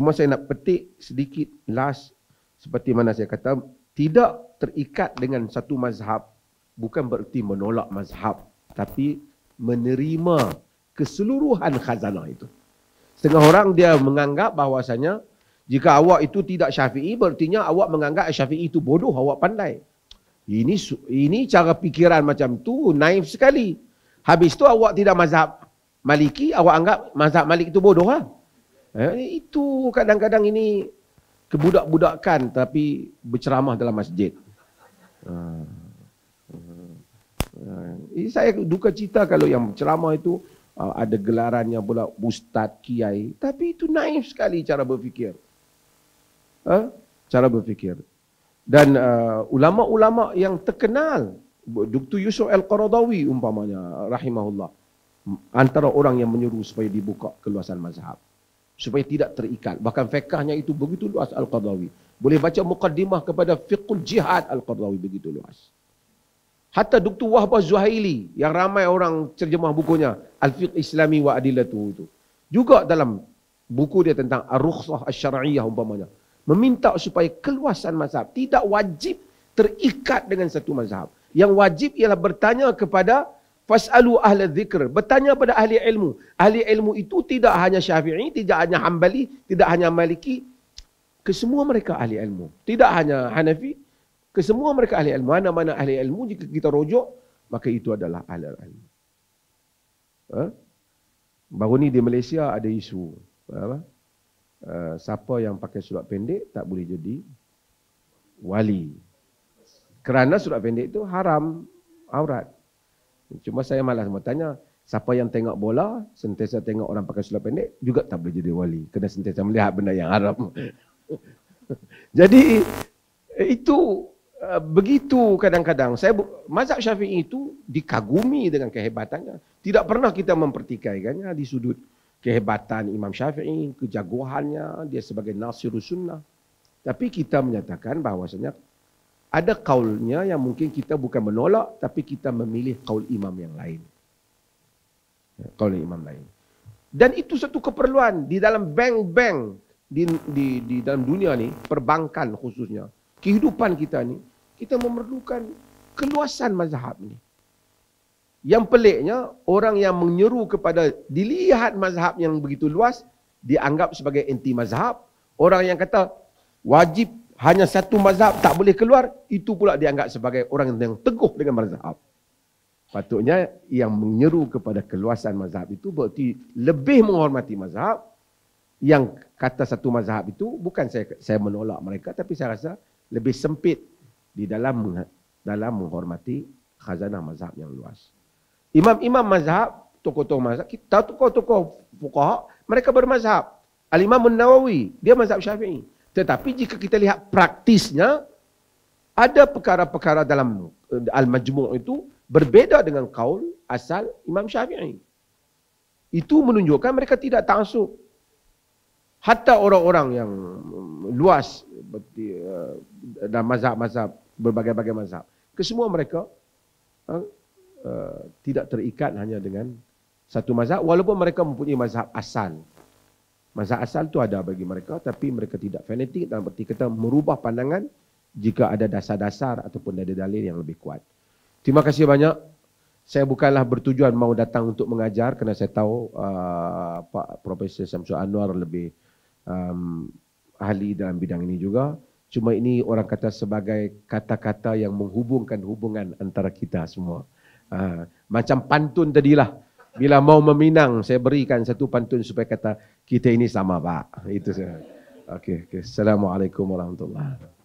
Cuma saya nak petik sedikit last, seperti mana saya kata, tidak terikat dengan satu mazhab bukan bererti menolak mazhab, tapi menerima keseluruhan khazanah itu. Setengah orang dia menganggap bahawasanya jika awak itu tidak Syafi'i, berartinya awak menganggap Syafi'i itu bodoh, awak pandai. Ini cara fikiran macam tu naif sekali. Habis tu awak tidak mazhab Maliki, awak anggap mazhab Malik itu bodoh lah. Itu kadang-kadang ini kebudak-budakan tapi berceramah dalam masjid. Saya duka cita kalau yang ceramah itu ada gelarannya pula ustaz, kiai. Tapi itu naif sekali cara berfikir. Cara berfikir. Dan ulama-ulama yang terkenal, Dr. Yusuf Al-Qaradawi umpamanya, rahimahullah, antara orang yang menyuruh supaya dibuka keluasan mazhab, supaya tidak terikat. Bahkan fiqhnya itu begitu luas Al-Qaradawi. Boleh baca muqaddimah kepada fiqhul jihad Al-Qaradawi, begitu luas. Hatta Dr. Wahbah Zuhaili, yang ramai orang terjemah bukunya, Al-Fiqh Islami wa Adilatu itu, juga dalam buku dia tentang Ar-Rukhsah Asy-Syar'iyyah umpamanya, meminta supaya keluasan mazhab tidak wajib terikat dengan satu mazhab. Yang wajib ialah bertanya kepada fas'alu ahla dzikr, bertanya pada ahli ilmu. Ahli ilmu itu tidak hanya Syafi'i, tidak hanya Hambali, tidak hanya Maliki, kesemua mereka ahli ilmu. Tidak hanya Hanafi, kesemua mereka ahli ilmu. Mana-mana ahli ilmu, jika kita rujuk, maka itu adalah ahli ilmu. Baru ni di Malaysia ada isu, siapa yang pakai surat pendek tak boleh jadi wali. Kerana surat pendek itu haram, aurat. Cuma saya malas bertanya, siapa yang tengok bola, sentiasa tengok orang pakai surat pendek, juga tak boleh jadi wali. Kena sentiasa melihat benda yang haram. Jadi, itu begitu kadang-kadang. Mazhab Syafi'i itu dikagumi dengan kehebatannya. Tidak pernah kita mempertikaikannya di sudut kehebatan Imam Syafi'i, kejagoannya, dia sebagai nasirus sunnah. Tapi kita menyatakan bahawasanya ada kaulnya yang mungkin kita bukan menolak, tapi kita memilih kaul imam yang lain. Kaul imam lain. Dan itu satu keperluan di dalam bank-bank di dalam dunia ni, perbankan khususnya, kehidupan kita ni, kita memerlukan keluasan mazhab ni. Yang peliknya, orang yang menyeru kepada dilihat mazhab yang begitu luas, dianggap sebagai anti mazhab. Orang yang kata wajib hanya satu mazhab tak boleh keluar, itu pula dianggap sebagai orang yang teguh dengan mazhab. Patutnya yang menyeru kepada keluasan mazhab itu berarti lebih menghormati mazhab. Yang kata satu mazhab itu, bukan saya menolak mereka, tapi saya rasa lebih sempit di dalam menghormati khazanah mazhab yang luas. Imam-imam mazhab, tokoh-tokoh mazhab, tokoh-tokoh fuqaha, mereka bermazhab. Al-Imam An-Nawawi, dia mazhab Syafi'i. Tetapi jika kita lihat praktisnya, ada perkara-perkara dalam Al-Majmu' itu berbeda dengan kaul asal Imam Syafi'i. Itu menunjukkan mereka tidak ta'assub. Hatta orang-orang yang luas dalam mazhab-mazhab, berbagai-bagai mazhab, kesemua mereka tidak terikat hanya dengan satu mazhab, walaupun mereka mempunyai mazhab asal. Mazhab asal itu ada bagi mereka, tapi mereka tidak fanatik dalam arti kata merubah pandangan jika ada dasar-dasar ataupun ada dalil yang lebih kuat. Terima kasih banyak. Saya bukanlah bertujuan mau datang untuk mengajar, kerana saya tahu Pak Profesor Syamsul Anwar lebih ahli dalam bidang ini juga. Cuma ini orang kata sebagai kata-kata yang menghubungkan hubungan antara kita semua. Macam pantun tadilah. Bila mau meminang, saya berikan satu pantun supaya kata kita ini sama, Pak. Itu saja. Okey. Assalamualaikum warahmatullahi wabarakatuh.